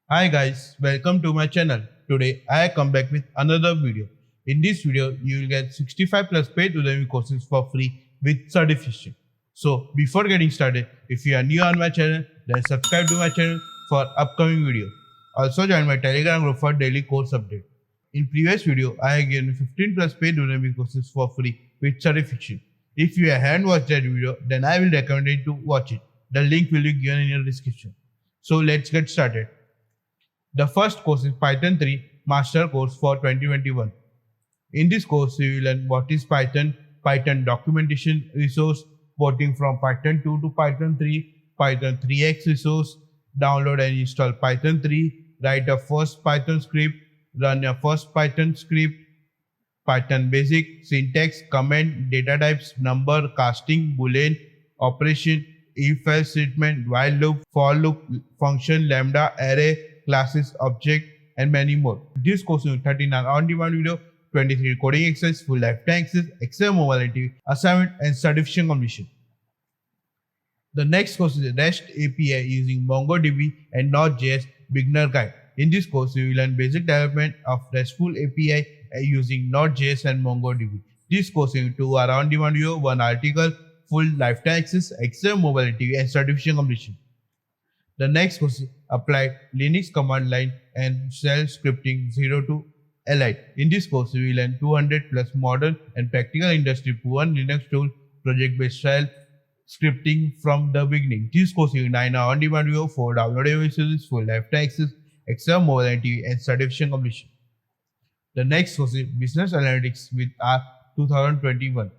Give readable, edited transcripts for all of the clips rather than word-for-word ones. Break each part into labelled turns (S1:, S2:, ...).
S1: Hi guys, welcome to my channel. Today I come back with another video. In this video, you will get 65 plus paid Udemy courses for free with certification. So before getting started, if you are new on my channel, then subscribe to my channel for upcoming video. Also join my Telegram group for daily course update. In previous video, I have given 15 plus paid Udemy courses for free with certification. If you haven't watched that video, then I will recommend you to watch it. The link will be given in your description. So let's get started. The first course is Python 3 Master Course for 2021. In this course, you will learn what is Python, Python documentation resource, porting from Python 2 to Python 3, Python 3x resource, download and install Python 3, write a first Python script, run your first Python script, Python basic, syntax, comment, data types, number, casting, boolean, operation, if-else statement, while loop, for loop, function, lambda, array, classes, object, and many more. This course is 39 on-demand video, 23 coding exercise, full lifetime access, Excel mobility, assignment, and certification completion. The next course is REST API using MongoDB and Node.js beginner guide. In this course, you will learn basic development of RESTful API using Node.js and MongoDB. This course is 2 hour on-demand video, 1 article, full lifetime access, Excel mobility, and certification completion. The next course is Applied Linux Command Line and Shell Scripting 0 to Elite. In this course, we will learn 200 plus modern and practical industry-proven Linux tool, project-based shell scripting from the beginning. This course is 9 hour on-demand video, 4 downloadable resources, full lifetime access, Excel mobility, and certification completion. The next course is Business Analytics with R 2021.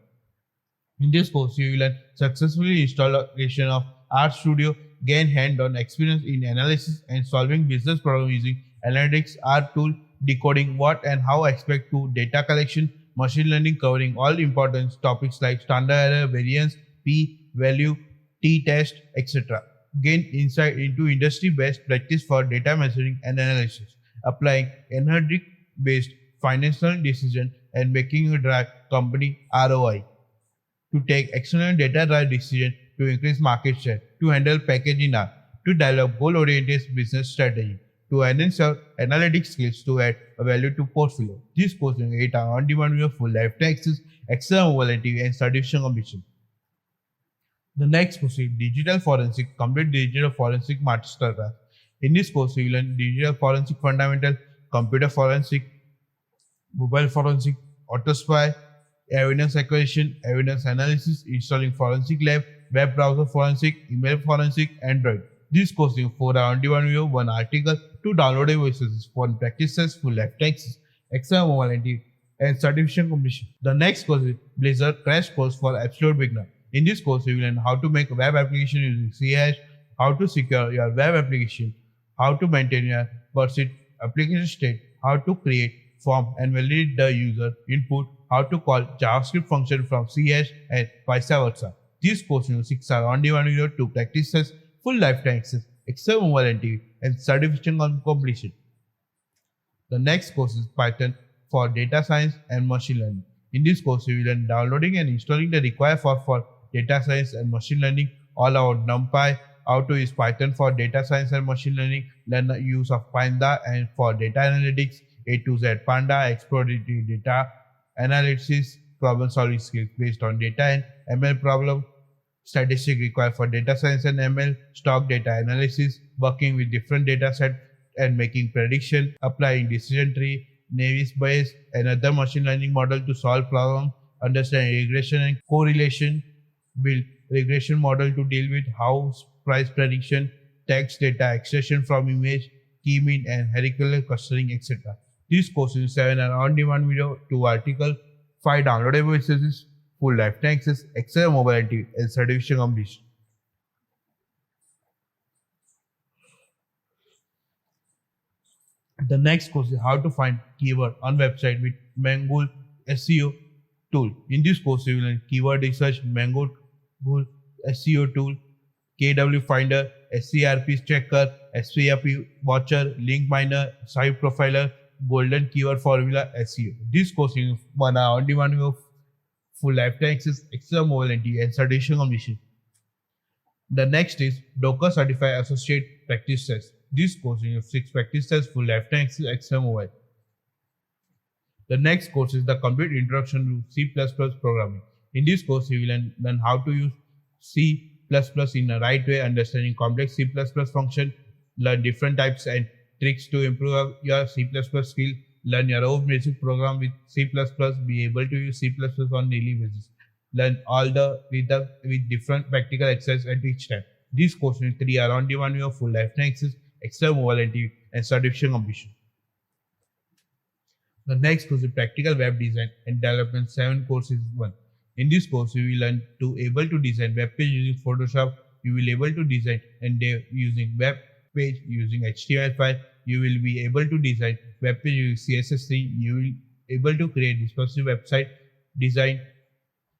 S1: In this course, you will learn successfully installation of RStudio, gain hand-on experience in analysis and solving business problems using Analytics R tool, decoding what and how aspect to data collection, machine learning covering all important topics like standard error, variance, p-value, t-test, etc. Gain insight into industry-best practice for data measuring and analysis, applying analytic-based financial decision and making a drive company ROI. To take excellent data-driven decision to increase market share, to handle packaging R, to develop goal-oriented business strategy, to enhance your analytics skills to add a value to portfolio. This course is 8 hour on-demand video, full lifetime access, Excel mobility, and certification completion. The next course is Digital Forensic, complete Digital Forensic Masterclass. In this course, you will learn Digital Forensic Fundamental, Computer Forensic, Mobile Forensic, Autospy, evidence acquisition, evidence analysis, installing forensic lab, web browser forensic, email forensic, Android. This course is 4 hour on-demand video, 1 article, 2 downloadable resources, 1 practice test, full lifetime access, Excel mobility, and certification completion. The next course is Blazor Crash Course for Absolute Beginner. In this course, you will learn how to make a web application using CH, how to secure your web application, how to maintain your persist application state, how to create form and validate the user input, how to call JavaScript function from CH and vice versa. This course is 6 hour on-demand video, 2 practice tests, full lifetime access, Excel mobility, and certification completion. The next course is Python for data science and machine learning. In this course, you will learn downloading and installing the required for data science and machine learning, all about NumPy, how to use Python for data science and machine learning, learn the use of Panda and for data analytics, A to Z Panda, exploratory data analysis, problem solving skills based on data and ML problem, statistics required for data science and ML, stock data analysis, working with different data set and making prediction, applying decision tree, Navier Bayes, and other machine learning model to solve problems, understand regression and correlation, build regression model to deal with house price prediction, text data extraction from image, key mean and hierarchical clustering, etc. This course is 7 hour on-demand video, 2 article, 5 downloadable resources, full lifetime access, Excel mobility, and certification completion. The next course is how to find keyword on website with Mangool SEO tool. In this course, you will learn keyword research, Mangool SEO tool, KW Finder, SCRP Checker, SCRP Watcher, Link Miner, Site Profiler, Golden Keyword Formula SEO. This course is 1 hour on-demand video, full lifetime access, Excel mobility, and certification completion. The next is Docker Certified Associate Practice Test. This course includes 6 practice tests, full lifetime access, Excel mobile. The next course is the complete introduction to C++ programming. In this course, you will learn how to use C++ in a right way, understanding complex C++ function, learn different types and tricks to improve your C++ skill, learn your own basic program with C++, be able to use C++ on daily basis, learn all the rhythm with different practical exercises at each time. This course will 3 hours on demand with full lifetime access, Excel mobile and certification completion. The next course is practical web design and development 7 courses 1. In this course, you will learn to able to design web page using Photoshop. You will able to design and using web page using HTML5. You will be able to design web page using CSS3. You will able to create responsive website design.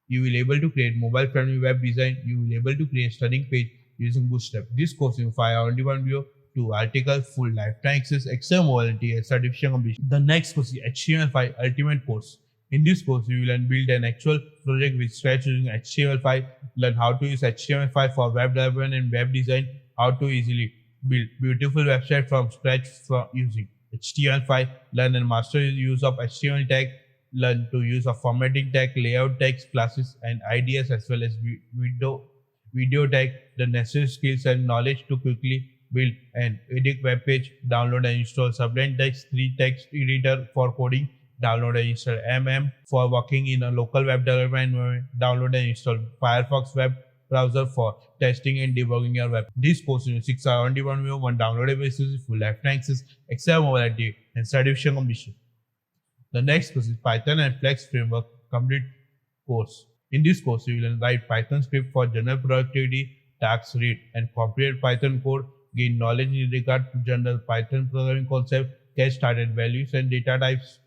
S1: You will able to create mobile friendly web design. You will able to create studying page using Bootstrap. This course is 5 hours on demand video, 2 article, full lifetime access, Excel mobility and certification completion. The next course is HTML5 Ultimate course. In this course, you will learn build an actual project with scratch using HTML5, learn how to use HTML5 for web development and web design, how to easily build beautiful website from scratch using HTML5, learn and master the use of HTML tag, learn to use of formatting tag, layout tags, classes and ideas as well as video tag, the necessary skills and knowledge to quickly build and edit web page, download and install Sublime Text 3 text editor for coding, download and install MM for working in a local web development environment, download and install Firefox web browser for testing and debugging your web. This course is 6 hours on demand video, 1 downloadable basis, full lifetime access, Excel mobility and certification completion. The next course is Python and Flex framework complete course. In this course, you will write Python script for general productivity, tasks, read and compilate Python code, gain knowledge in regard to general Python programming concept, get started values and data types,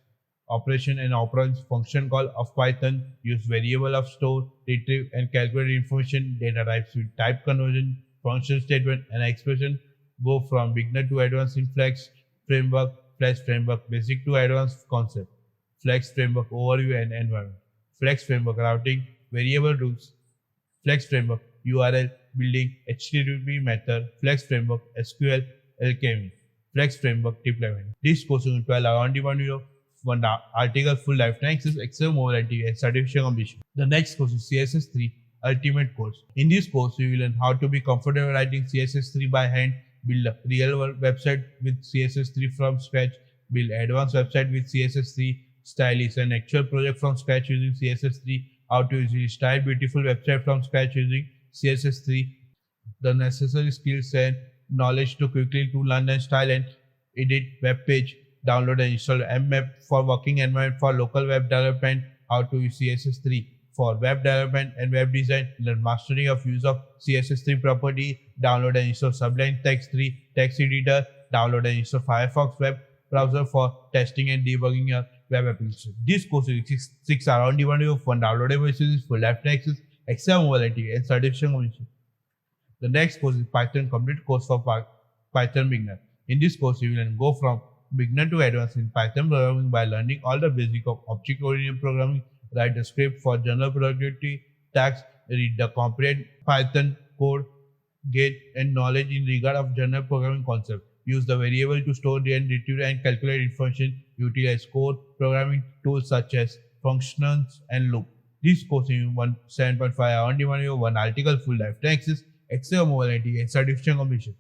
S1: operation and operands function call of Python, use variable of store, retrieve and calculate information, data types with type conversion, function statement and expression, go from beginner to advanced in Flex framework, Flex framework basic to advanced concept, Flex framework overview and environment, Flex framework routing, variable rules, Flex framework URL building, HTTP method, Flex framework SQL alchemy, Flex framework deployment. This course is 12 hours on demand video, 1 article, full lifetime access, Excel mobility and certification completion. The next course is CSS3 Ultimate course. In this course, you will learn how to be comfortable writing CSS3 by hand, build a real-world website with CSS3 from scratch, build advanced website with CSS3, stylish an actual project from scratch using CSS3, how to easily style beautiful website from scratch using CSS3, the necessary skills and knowledge to quickly to learn and style and edit web page, download and install mmap for working environment for local web development, how to use CSS3 for web development and web design, learn mastery of use of CSS3 property, download and install Sublime Text 3 text editor, download and install Firefox web browser for testing and debugging your web application. This course is 6 hours on demand with 1 downloadable basis, full lifetime access, Excel mobility and certification completion. The next course is Python complete course for Python beginner. In this course, you will go from beginner to advanced in Python programming by learning all the basics of object-oriented programming, write a script for general productivity tasks, read the comprehensive Python code, gain and knowledge in regard of general programming concept, use the variable to store and retrieve and calculate information, utilize core programming tools such as functions and loop. This course is 7.5 hours on demand video, 1 article, full lifetime access, Excel mobility and certification completion.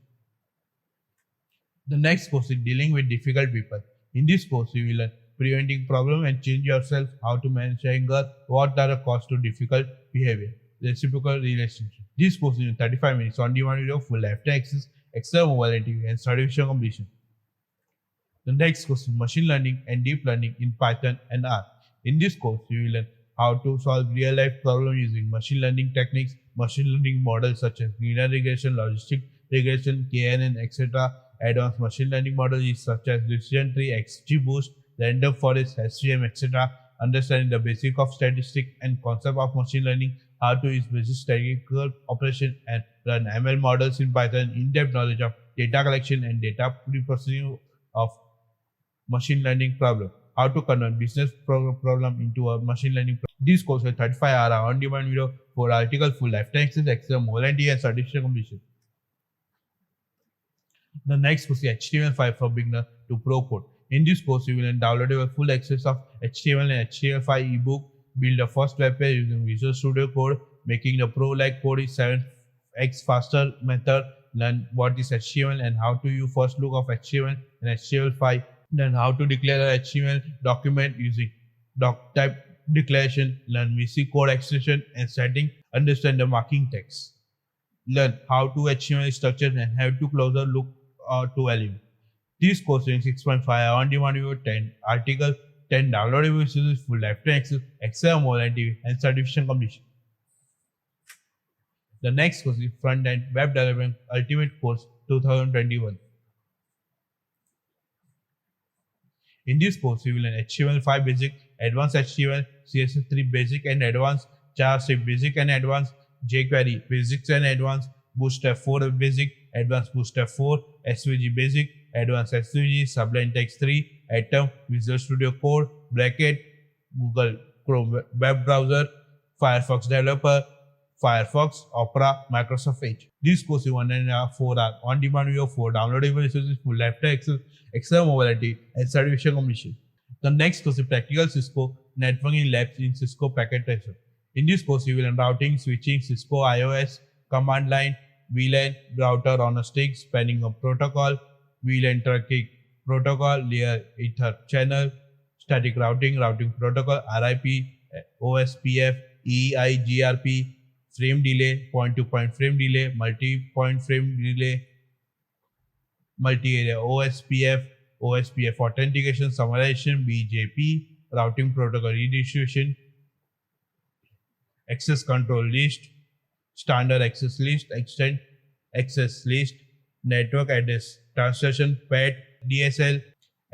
S1: The next course is dealing with difficult people. In this course, you will learn preventing problem and change yourself, how to manage anger, what are the causes to difficult behavior, reciprocal relationship. This course is 35 minutes on demand video, full lifetime access, Excel mobility and certification completion. The next course is machine learning and deep learning in Python and R. In this course, you will learn how to solve real-life problems using machine learning techniques, machine learning models such as linear regression, logistic regression, KNN, etc. Advanced machine learning models such as decision tree, XGBoost, random forest, SVM, etc. Understanding the basic of statistics and concept of machine learning, how to use basic statistical operation and run ML models in Python, in-depth knowledge of data collection and data pre-processing of machine learning problem, how to convert business problem into a machine learning problem. This course is 35 hours on demand video, 4 article, full lifetime access, Excel mobility and certification completion. The next course is HTML5 for beginner to pro code. In this course, you will learn downloadable full access of HTML and HTML5 ebook, build a first web page using Visual Studio Code, making the pro-like code is 7x faster method, learn what is HTML and how to use first look of HTML and HTML5, then how to declare a HTML document using doc type declaration, learn VC code extension and setting, understand the marking text, learn how to HTML structure and have to closer look to element. This course is 6.5 on-demand video 10 article 10 downloadable resources, full lifetime access, Excel modality and certification completion. The next course is Front-End Web Development Ultimate Course 2021. In this course, we will learn HTML5 Basic, Advanced HTML, CSS3 Basic and Advanced, JavaScript Basic and Advanced, jQuery Basics and Advanced, Bootstrap 4 Basic, Advanced Bootstrap 4, SVG Basic, Advanced SVG, Sublime Text 3, Atom, Visual Studio Code, Bracket, Google Chrome web browser, Firefox Developer, Firefox, Opera, Microsoft Edge. This course is 1.5 4-hour on-demand video for downloadable resources, full lifetime access, Excel mobility, and certification completion. The next course is Practical Cisco Networking Labs in Cisco Packet Tracer. In this course, you will learn routing, switching, Cisco IOS, command line, VLAN, router on a stick, spanning a protocol, VLAN tracking protocol, layer ether channel, static routing, routing protocol, RIP, OSPF, EIGRP, frame delay, point-to-point frame delay, multi-point frame delay, multi-area OSPF authentication, summarization, BGP, routing protocol redistribution, access control list, standard access list, extend access list, network address translation, PAT, DSL,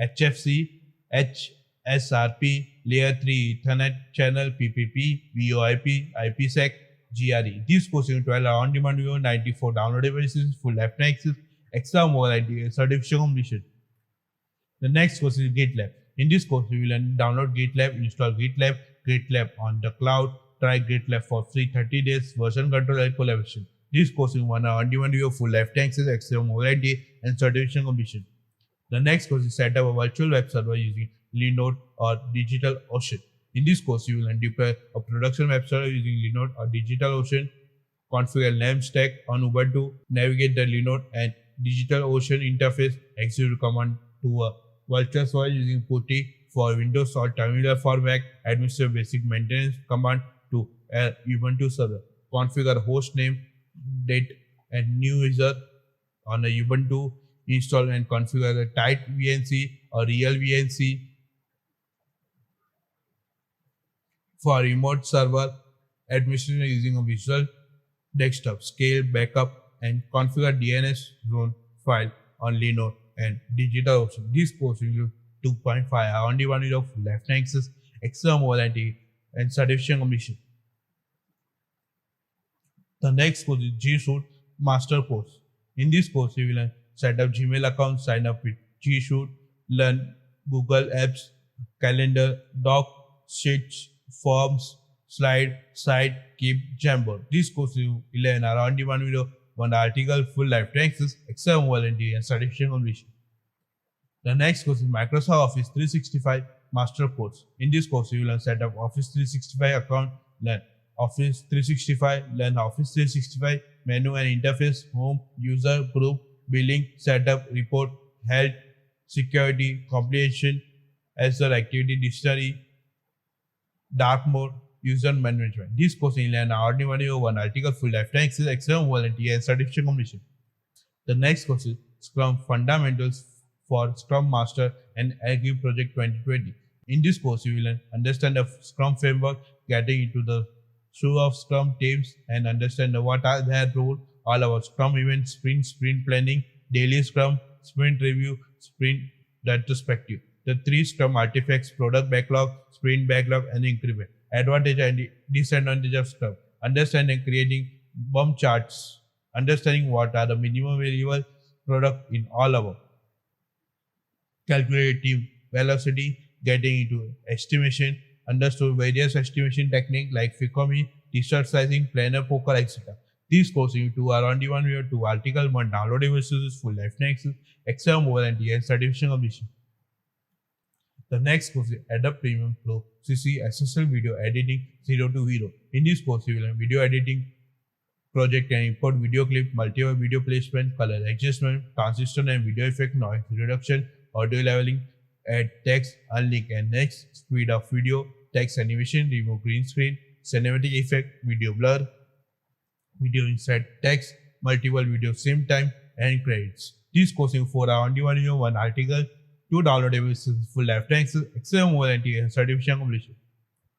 S1: HFC, HSRP, Layer 3 Ethernet channel, PPP, VoIP, IPsec, GRE. This course is 12 on-demand video, 94 downloadable resources, full lifetime access, extra mobility, and certification completion. The next course is GitLab. In this course, we will learn download GitLab, install GitLab on the cloud, try GitLab for free 30 days, version control and collaboration. This course is 1 hour on-demand video, full lifetime access, extra mobility, and certification completion. The next course is set up a virtual web server using Linode or DigitalOcean. In this course, you will learn deploy a production web server using Linode or DigitalOcean, configure LAMP stack on Ubuntu, navigate the Linode and DigitalOcean interface, execute command to a virtual server using PuTTY for Windows or Terminal for Mac, administer basic maintenance command to Ubuntu server, configure host name, date and new user on a Ubuntu, install and configure the tight VNC or real VNC for remote server administration using a visual desktop, scale, backup, and configure DNS zone file on Linode and DigitalOcean. This course will 2.5 hour on-demand video of lifetime access, extra mobility, and certification completion. The next course is G Suite Master Course. In this course, you will learn set up Gmail account, sign up with G Suite, learn Google Apps, Calendar, Doc, Sheets, Forms, Slide, Site, Keep, Jamboard. This course is 11 hour on-demand video, 1 article, full lifetime access, extra mobility, and certification completion. The next course is Microsoft Office 365 Master Course. In this course, you will learn set up Office 365 account, learn Office 365, learn Office 365 menu and interface, home, user, group, billing, setup, report, health, security, comprehension, Azure Activity Dictionary, dark mode, user management. This course will learn on-demand video, 1 article, full lifetime access, extra mobility, and certification completion. The next course is Scrum Fundamentals for Scrum Master and Agile Project 2020. In this course, you will learn understand the Scrum framework, getting into the through of Scrum teams, and understand what are their role, all about Scrum events, sprint planning, daily Scrum, sprint review, sprint retrospective. The 3 Scrum artifacts: product backlog, sprint backlog, and increment. Advantage and disadvantage of Scrum. Understanding creating BOM charts. Understanding what are the minimum variable product in all above. Calculate team velocity, getting into estimation, understood various estimation techniques like FICOMI, t-shirt sizing, planar poker, etc. This course you two are on the one video, two article, one downloadable resources, full lifetime access, Excel mobile and certification completion. The next course is Adobe Premium Pro CC SSL Video Editing 0 to Hero. In this course, you will learn video editing, project and import video clip, multiple video placement, color adjustment, transition and video effect, noise reduction, audio leveling, add text, unlink and next, speed of video, text animation, remove green screen, cinematic effect, video blur, video inside text, multiple videos same time, and credits. This course in 4 hours on demand video, 1 article, 2 downloadable full lifetime access, Excel warranty and certification completion.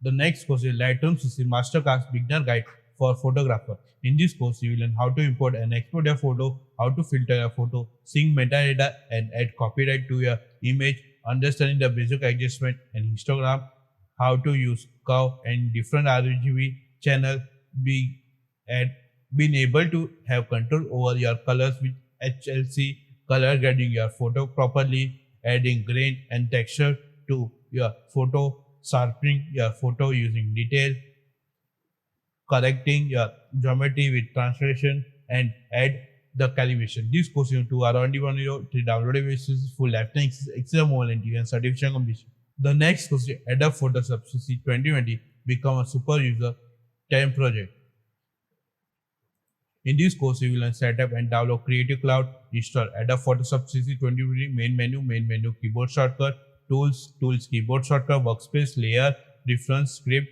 S1: The next course is Lightroom CC Masterclass Beginner Guide for Photographer. In this course, you will learn how to import and export your photo, how to filter your photo, sync metadata and add copyright to your image, understanding the basic adjustment and histogram, how to use curve and different RGB channel, being able to have control over your colors with HLC, color grading your photo properly, adding grain and texture to your photo, sharpening your photo using detail, correcting your geometry with translation, and add the calibration. This course in 2 hours on demand video, 3 downloadable basis, full lifetime Excel warranty and certification completion. The next course is Adobe Photoshop CC 2020 Become a Super User 10 project. In this course, you will learn setup and download Creative Cloud, install Adobe Photoshop CC 2020 main menu, keyboard shortcut, tools, keyboard shortcut, workspace, layer, reference, script,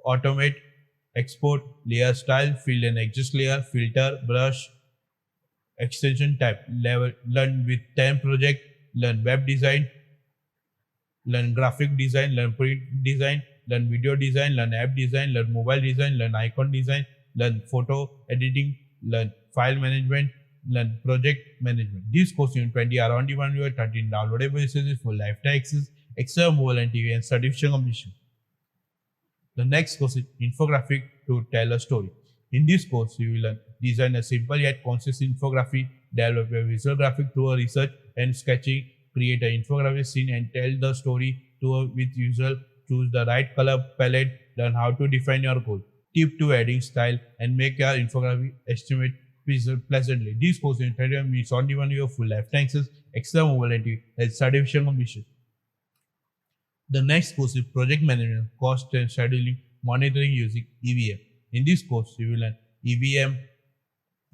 S1: automate, export, layer style, fill and adjust layer, filter, brush, extension type, level, learn with 10 project, learn web design, learn graphic design, learn print design, learn video design, learn app design, learn mobile design, learn icon design, learn photo editing, learn file management, learn project management. This course in 20 hours on demand video, 13 downloadable resources, full lifetime access, Excel mobile and TV and certification completion. The next course is Infographic to Tell a Story. In this course, you will learn design a simple yet concise infographic, develop a visual graphic through a research and sketching, create an infographic scene and tell the story with usual, choose the right color palette, learn how to define your goal. Tip 2 adding style and make your infographic estimate pleasantly. This course in 30 minutes on demand video, full lifetime access, Excel mobile and certification completion. The next course is Project Management, Cost and Scheduling, Monitoring using EVM. In this course, you will learn EVM,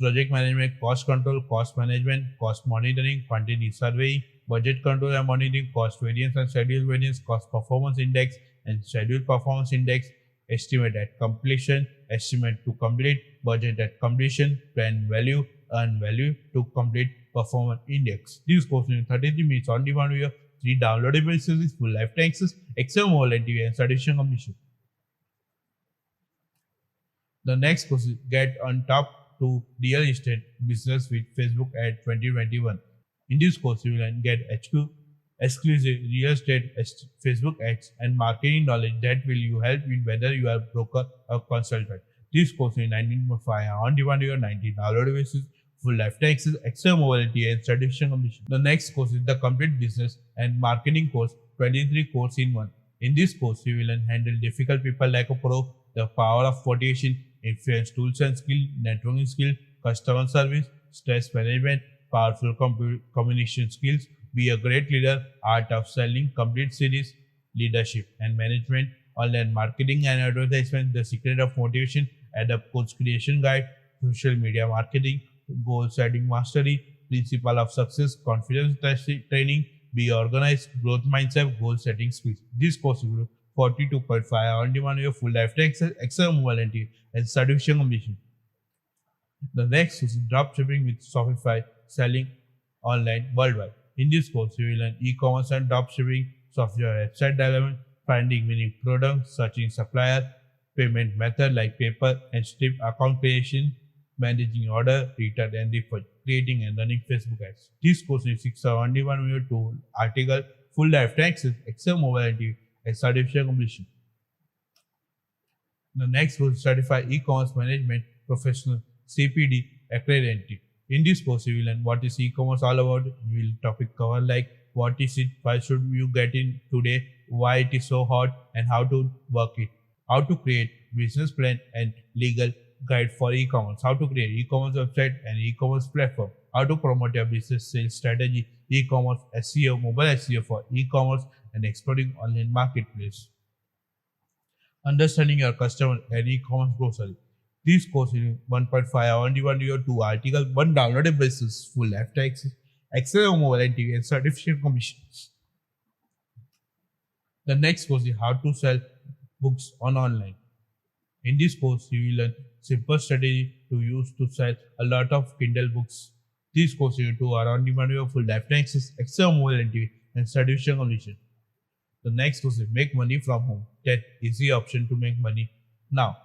S1: Project Management, Cost Control, Cost Management, Cost Monitoring, Quantity Surveying, Budget Control and Monitoring, Cost Variance and Schedule Variance, Cost Performance Index and Schedule Performance Index, Estimate at completion, estimate to complete, budget at completion, plan value, earn value to complete, performance index. This course in 33 minutes on demand video, 3 downloadable resources, full lifetime access, Excel mobile and TV and certification completion. The next course is Get on Top to Real Estate Business with Facebook Ad 2021. In this course, you will get exclusive real estate Facebook ads and marketing knowledge that will you help in whether you are a broker or consultant. This course in 19.5 on demand video, 19 downloadable basis, full lifetime access, Excel mobility and certification completion. The next course is the complete business and marketing course, 23 course in 1. In this course, you will handle difficult people like a pro, the power of motivation, influence tools and skill, networking skill, customer service, stress management, powerful communication skills, be a great leader, art of selling, complete series, leadership and management, online marketing and advertisement, the secret of motivation, Adobe course creation guide, social media marketing, goal setting mastery, principle of success, confidence training, be organized, growth mindset, goal setting skills. This course will 42.5 on demand your full lifetime access, Excel mobility and certification completion. The next is dropshipping with Shopify, selling online worldwide. In this course, you will learn e-commerce and dropshipping, software website development, finding winning products, searching supplier, payment method like PayPal and Stripe, account creation, managing order, return and refund, creating and running Facebook ads. This course is 6 hours on demand video, 2 article, full lifetime access, Excel mobility and certification completion. The next course is Certified E-commerce Management Professional CPD Accredited. In this course, you will learn what is e-commerce all about. You will topic cover like what is it, why should you get in today, why it is so hot, and how to work it, how to create business plan and legal guide for e-commerce, how to create e-commerce website and e-commerce platform, how to promote your business sales strategy, e-commerce SEO, mobile SEO for e-commerce and exploring online marketplace. Understanding your customer and e-commerce grocery. This course is 1.5 hour on-demand video, 2 article, 1 downloadable basis, full lifetime access, Excel mobile and TV and certification commission. The next course is how to sell books on online. In this course, you will learn simple strategy to use to sell a lot of Kindle books. This course is 2 hour on-demand video, full lifetime access, Excel mobile and TV and certification commission. The next was make money from home. That easy option to make money now.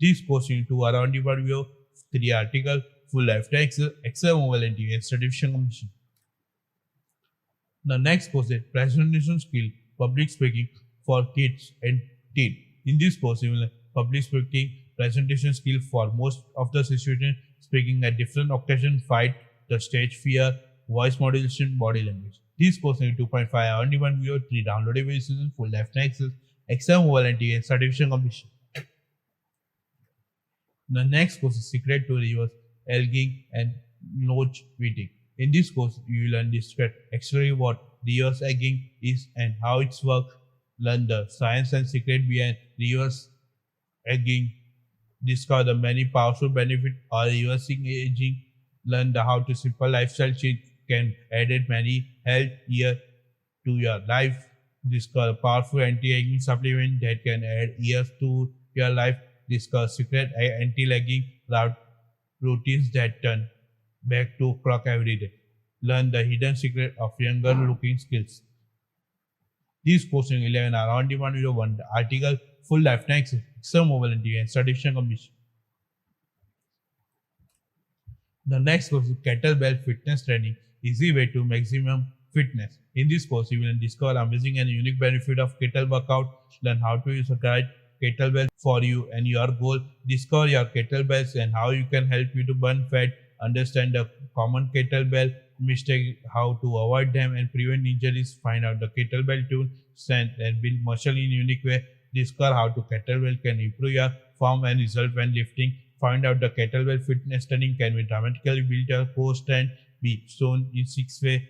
S1: This course in 2 hour on-demand video, 3 article, full lifetime Excel mobile and TV and certification commission. The next course is presentation skill, public speaking for kids and teen. In this course, you will learn public speaking, presentation skill for most of the situation, speaking at different occasions, fight, the stage fear, voice modulation, body language. This course is 2.5 hour on-demand video, 3 downloadable seasons, full lifetime access, Excel mobile and TV and certification commission. The next course is secret to reverse elging and notch tweeting. In this course, you will learn describe actually what reverse egging is and how it's works, learn the science and secret behind reverse egging, discover the many powerful benefits of reversing aging, learn the how to simple lifestyle change can add many health years to your life, discover powerful anti-aging supplement that can add years to your life, discover secret anti-aging routines that turn back to clock every day. Learn the hidden secret of younger looking skills. This course in 11 hour on-demand video, 1 article, full lifetime access, Excel mobile and TV and certification commission. The next course is kettlebell fitness training, easy way to maximum fitness. In this course, you will discover amazing and unique benefit of kettlebell workout, learn how to use a right kettlebell for you and your goal, discover your kettlebells and how you can help you to burn fat, understand the common kettlebell mistake, how to avoid them and prevent injuries, find out the kettlebell tune, strength and build muscle in unique way, discover how to kettlebell can improve your form and result when lifting, find out the kettlebell fitness training can be dramatically build your core strength, be shown in 6 way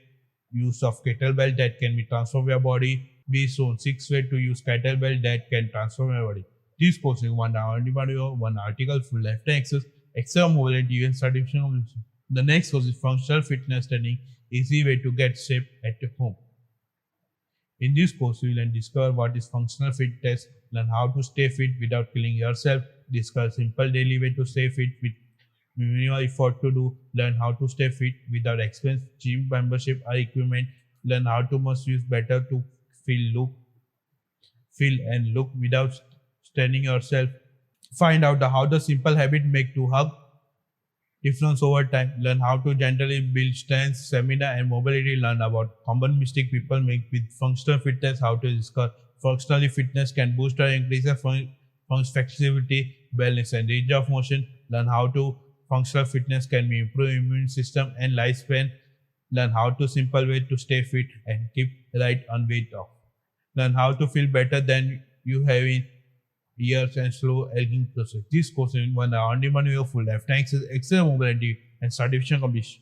S1: use of kettlebell that can be transform your body, be shown 6 way to use kettlebell that can transform your body. This course is 1 hour on-demand video, 1 article, full lifetime access, Excel mobile and TV and certification commission. The next course is functional fitness training, easy way to get shape at home. In this course, you will discover what is functional fitness, learn how to stay fit without killing yourself, discover simple daily way to stay fit with minimal effort to do, learn how to stay fit without expensive gym membership or equipment, learn how to must use better to feel and look without straining yourself, find out how the simple habit make to hug difference over time, learn how to gently build strength, stamina and mobility, learn about common mistake people make with functional fitness, how to discover functional fitness can boost or increase your flexibility, balance and range of motion, learn how to functional fitness can be improve immune system and lifespan, learn how to simple way to stay fit and keep right on weight off, learn how to feel better than you have in years and slow aging process. This course in 1 hour on-demand video, full lifetime access, Excel mobility and certification commission.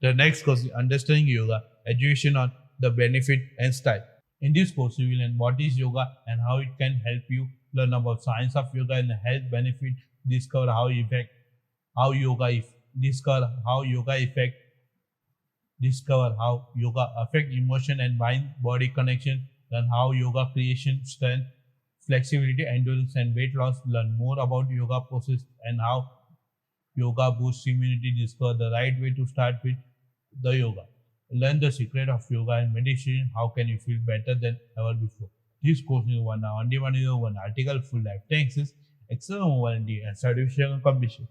S1: The next course is understanding yoga, education on the benefit and style. In this course, you will learn what is yoga and how it can help you, learn about science of yoga and the health benefit, discover how yoga affect emotion and mind-body connection, learn how yoga creation strength, flexibility, endurance and weight loss, learn more about yoga process and how yoga boosts immunity, discover the right way to start with the yoga, learn the secret of yoga and meditation, how can you feel better than ever before. This course is 1 hour on-demand video, 1 article, full lifetime access, Excel mobility and certification commission.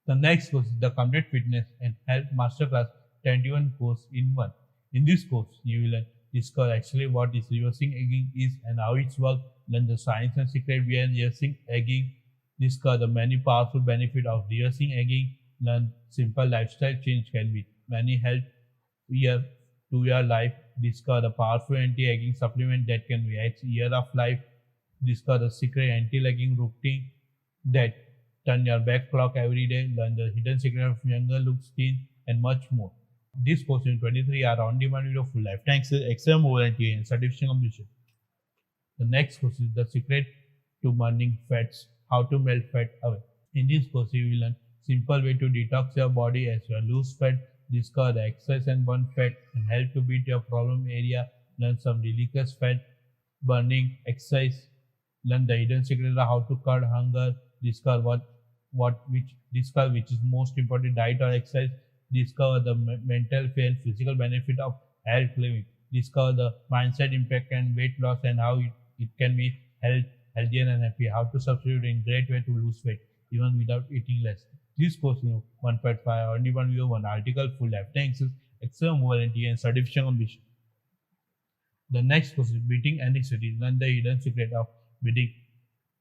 S1: The next course is the Complete Fitness and Health Masterclass 21 course in 1. In this course, you will discover actually what is reversing aging is and how it's works, learn the science and secret behind reversing aging, discover the many powerful benefits of reversing aging, learn simple lifestyle change can be many health year to your life, discover the powerful anti-aging supplement that can be X year of life, Discover the secret anti-lagging routine that turn your back clock every day, learn the hidden secret of younger look skin, and much more. This course in 23 are on-demand video full lifetime access, exam warranty, and certification completion. The next course is the secret to burning fats, how to melt fat away. In this course, you will learn simple way to detox your body as well lose fat, discover the exercise and burn fat, and help to beat your problem area. Learn some delicious fat burning exercise. Learn the hidden secret of how to cut hunger. Discover which is most important diet or exercise. Discover the mental and physical benefit of health living. Discover the mindset impact and weight loss and how it can be healthier and happy. How to substitute in great way to lose weight even without eating less. This course, 1.5 only one video, one article, full lifetime access, exam warranty, and certification completion. The next course is beating anxiety. Learn the hidden secret of beating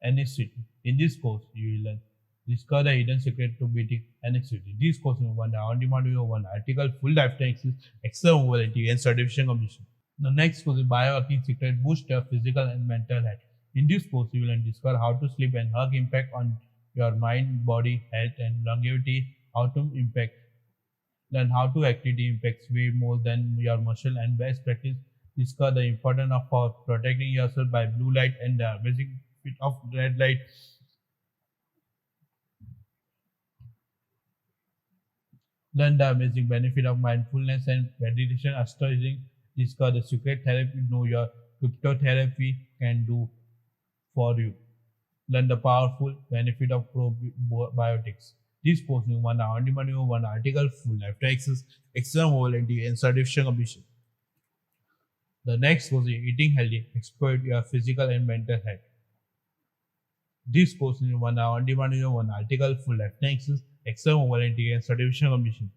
S1: anxiety. In this course, you will learn discover the hidden secret to beating anxiety. This course is one on-demand video, one article, full lifetime access, exam warranty, and certification completion. The next course is biohacking secret boost your physical and mental health. In this course, you will learn discover how to sleep and hug impact on your mind, body, health, and longevity. How to impact. Learn how to activity impacts way more than your muscle and best practice. Discover the importance of protecting yourself by blue light and the basic fit of red light. Learn the amazing benefit of mindfulness and meditation, astrologing. Discover the secret therapy know your cryptotherapy can do for you. Learn the powerful benefit of probiotics. This course is one on-demand video, one article, full lifetime access, exam warranty, and certification completion. The next course is eating healthy, exploit your physical and mental health. This course is one on-demand video, one article, full lifetime access, exam warranty, and certification completion.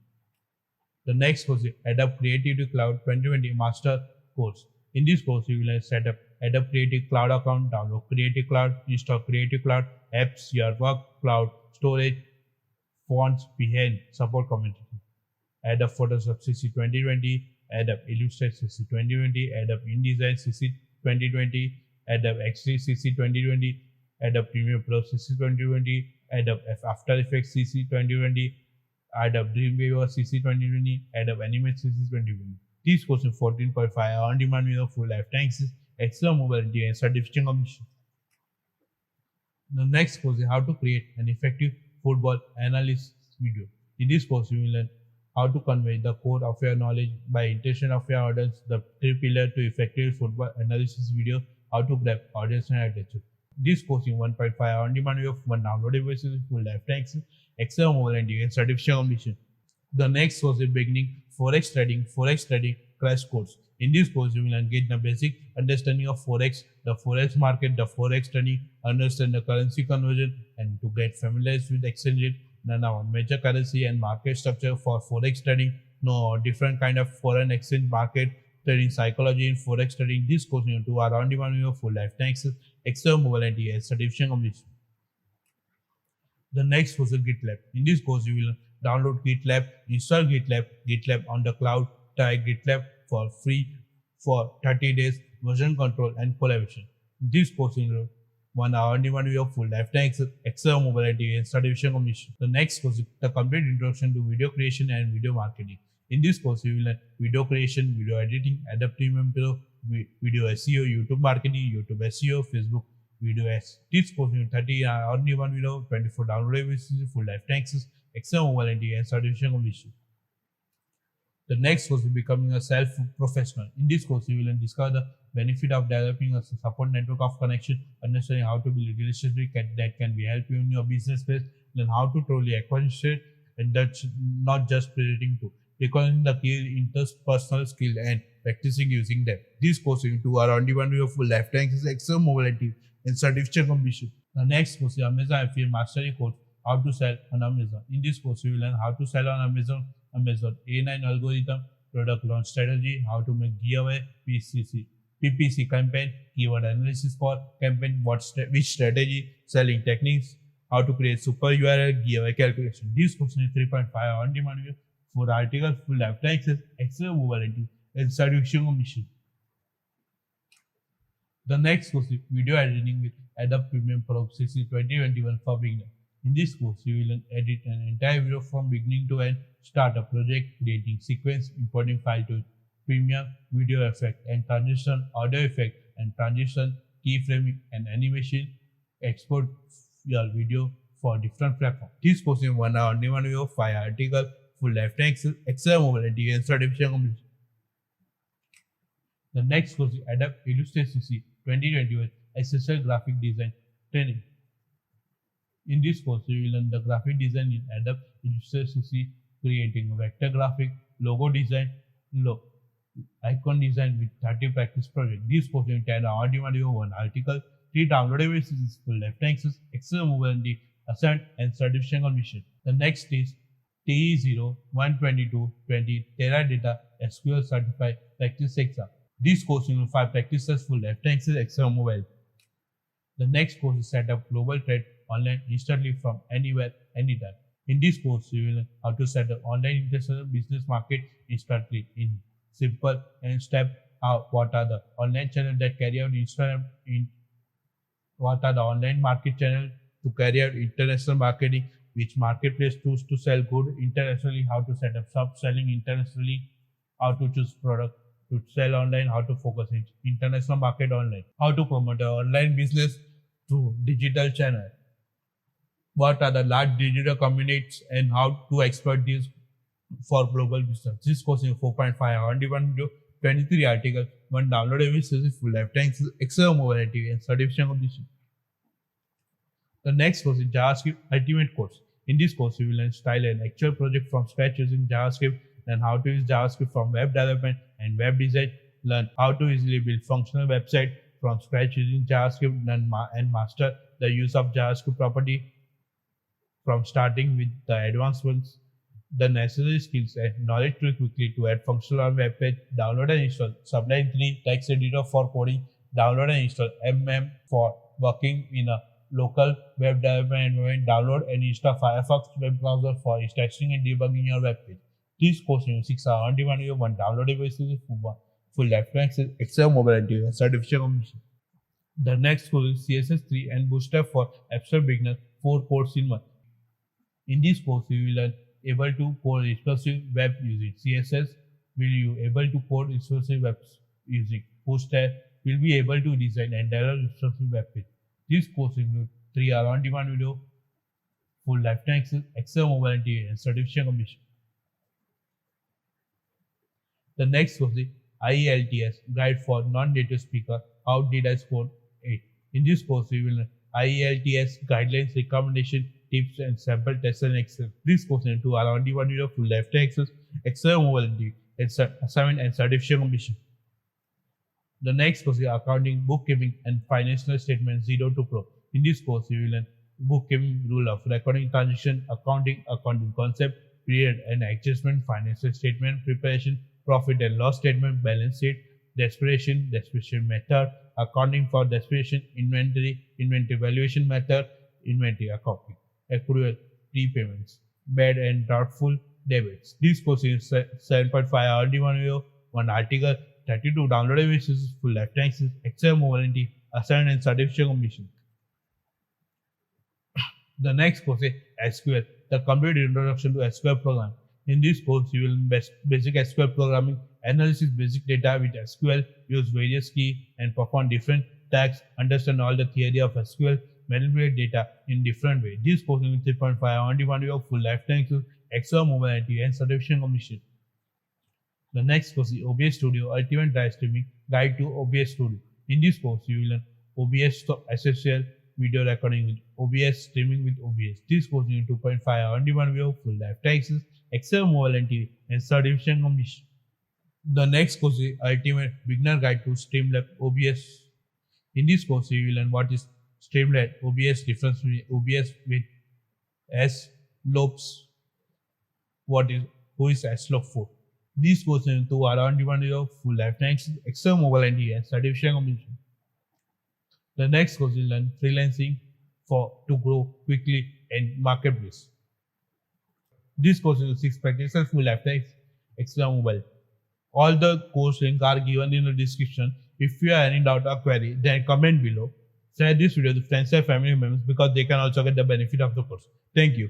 S1: The next course is Adobe Creative Cloud 2020 Master Course. In this course, you will set up Adobe Creative Cloud account, download Creative Cloud, install Creative Cloud, apps, your work, cloud, storage, fonts, behance, support community. Adobe Photoshop CC 2020, Adobe Illustrator CC 2020, Adobe InDesign CC 2020, Adobe XD CC 2020, Adobe Premiere Pro CC 2020, Adobe After Effects CC 2020, Adobe Dreamweaver CC 2020, Adobe Animate CC 2020. These courses 14.5 on-demand video full lifetime access, exam mobility, and certification completion. The next course is how to create an effective football analysis video. In this course, you will learn how to convey the core of your knowledge by intention of your audience, the three pillars to effective football analysis video, how to grab audience and attention. This course is 1.5 on-demand video, one downloadable basis, full lifetime access, exam warranty, and certification completion. The next course is beginning Forex trading crash course. In this course, you will get the basic understanding of Forex, the Forex market, the Forex trading, understand the currency conversion, and to get familiarized with exchange rate, learn our major currency and market structure for Forex trading, know different kind of foreign exchange market trading psychology in Forex trading. This course is to our on-demand video full lifetime access, exam mobility, and certification completion. The next course is GitLab. In this course, you will download GitLab, install GitLab on the cloud, try GitLab for free for 30 days, version control and collaboration. This course is 1 hour on-demand video, full lifetime access, exam mobility, and certification completion. The next course is the complete introduction to video creation and video marketing. In this course, you will learn video creation, video editing, Adobe Premiere Pro, video SEO, YouTube marketing, YouTube SEO, Facebook video ads. This course is 30 on-demand video, 24 downloadable, full lifetime access, exam warranty, and certification completion. The next course is becoming a self-professional. In this course, you will discover the benefit of developing a support network of connection, understanding how to build a relationship that can be help you in your business space, learn how to truly acquire and that's not just presenting to, recalling the key interpersonal skill and practicing using them. This course is 2 hour on-demand video, full lifetime access, exam mobility, and certification completion. The next course is Amazon Affiliate Mastery course, how to sell on Amazon. In this course, you will learn how to sell on Amazon A9 algorithm, product launch strategy, how to make giveaway, PPC campaign, keyword analysis for campaign, which strategy, selling techniques, how to create super URL, giveaway calculation. This course is 3.5 on-demand video, 4 articles, full lifetime access, exam warranty, and certification completion. The next course is Video Editing with Adobe Premiere Pro CC 2021 for beginners. In this course, you will edit an entire video from beginning to end, start a project, creating sequence, importing file to Premiere, video effect and transition, audio effect and transition, keyframing and animation, export your video for different platforms. This course is 1 hour on-demand video, 5 article, full lifetime access, Excel mobile and DN certification completion. The next course is Adobe Illustrator CC 2021 Essential Graphic Design Training. In this course, you will learn the graphic design in Adobe Illustrator CC, creating a vector graphic, logo design, icon design with 30 practice projects. This course will entail on-demand video, 1 article, 3 downloadable CCs, full lifetime access, Excel mobility, assignment and certification completion. The next is TE0 12220 Teradata SQL Certified Practice Exam. This course will 5 practices, full lifetime access, Excel mobile. The next course is Set up Global Trade online instantly from anywhere, anytime. In this course, you will learn how to set up online international business market instantly in simple and step out. What are the online channels that carry out what are the online market channels to carry out international marketing, which marketplace tools to sell goods internationally, how to set up shop selling internationally, how to choose product to sell online, how to focus in international market online, how to promote an online business through digital channel, what are the large digital communities and how to exploit these for global business. This course is 4.5 hour on-demand video, 23 articles, 1 downloadable CC, full lifetime Excel mobility and certification completion. The next course is JavaScript Ultimate course. In this course, you will learn style an actual project from scratch using JavaScript, learn how to use JavaScript from web development and web design, learn how to easily build functional website from scratch using JavaScript, and master the use of JavaScript property from starting with the advanced ones. The necessary skills and knowledge to quickly to add functional on web page, download and install Sublime 3 text editor for coding, download and install for working in a local web development environment, download and install Firefox web browser for testing and debugging your web page. This course is 6 hour on-demand video, 1 downloadable CC, full lifetime access, Excel mobility and certification completion. The next course is CSS3 and Bootstrap for abstract beginner, 4 courses in 1. In this course, you will learn able to code responsive web using CSS, will you able to code responsive webs using Bootstrap, will be able to design and develop responsive web page. This course includes 3 hour on-demand video, full lifetime access, Excel mobility and certification completion. The next course is IELTS Guide for Non-Native Speaker. How did I score 8? In this course, you will learn IELTS guidelines, recommendation, tips and sample tests in Excel. This course is 2 hour on-demand video, full lifetime access, Excel mobility and assignment and certification completion. The next course is Accounting, Bookkeeping and Financial Statement 0 to Pro. In this course, you will learn bookkeeping rule of recording transaction, accounting concept, period and adjustment, financial statement preparation, profit and loss statement, balance sheet, desperation method, accounting for desperation, inventory valuation method, inventory accounting, accrual, prepayments, bad and doubtful debits. This course is 7.5 hour on-demand video, 1 article, 32 downloadable CCs, full lifetime access, Excel mobility, assignment and certification completion. The next course is SQL, the complete introduction to SQL program. In this course, you will learn basic SQL programming, analysis basic data with SQL, use various keys and perform different tasks, understand all the theory of SQL, manipulate data in different ways. This course is 3.5 on-demand video, full lifetime access, Excel mobility and certification completion. The next course is OBS Studio Ultimate Live Streaming Guide to OBS Studio. In this course, you will learn OBS SSL video recording with OBS, streaming with OBS. This course is 2.5 hour on-demand video, full lifetime access, Excel mobility and certification completion. The next course is Ultimate Beginner Guide to Streamlabs OBS. In this course, you will learn what is Streamlabs OBS, difference between OBS with S-Lopes, who is S-Lope for. This course is 2 hour on-demand video, full lifetime access, Excel mobility and certification completion. The next course is learn freelancing to grow quickly in marketplace. This course is 6 practices, full lifetime Excel mobile. All the course links are given in the description. If you have any doubt or query, then comment below. Share this video to friends and family members because they can also get the benefit of the course. Thank you.